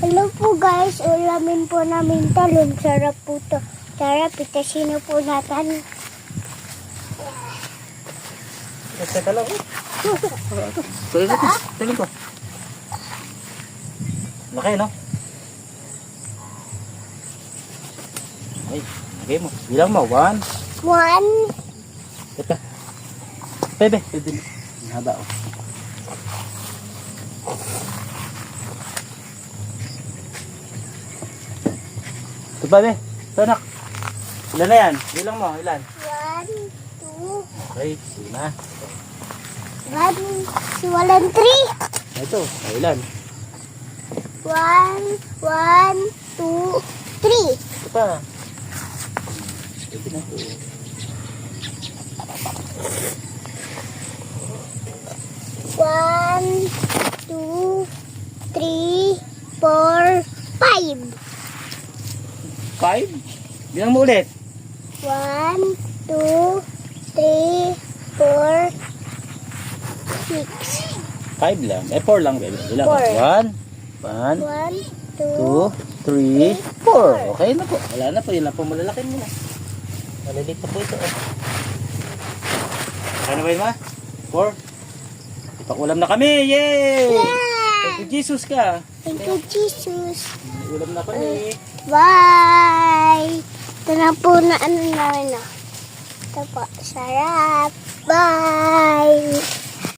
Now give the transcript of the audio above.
Hello po guys, ulamin po namin talong. Sarap po to. Sarap, itasino po natin. Teka lang. Talong ko. Laki, no? Ay, lagay mo. Bilang mo. 1. 1. Teka. Bebe. Ang haba, oh. Ito pa, be. Ito, anak. Ilan na yan? Bilang mo. Ilan? 1, 2, Okay. Sige na. 1, 3. Ito. Ay, ilan? 1, 2, 3. Ito pa. Ito na. 1, 2, 3, 4, 5. 5? Bilang mo ulit. 1, 2, 3, 4, 6. 5 lang. 4 lang, baby. Bilang. 4. 1, 1, 2, 3, 4. Okay na po. Wala na po. Yun lang po. Malalaki mo na. Maliliit pa po ito. Kaya na ba yun, ma? 4. Ipakulam na kami. Yay! Thank you, Jesus ka. Thank you, Jesus. Ulam na kami. Bye! Ito na po na ano namin. Ito po. Sarap. Bye!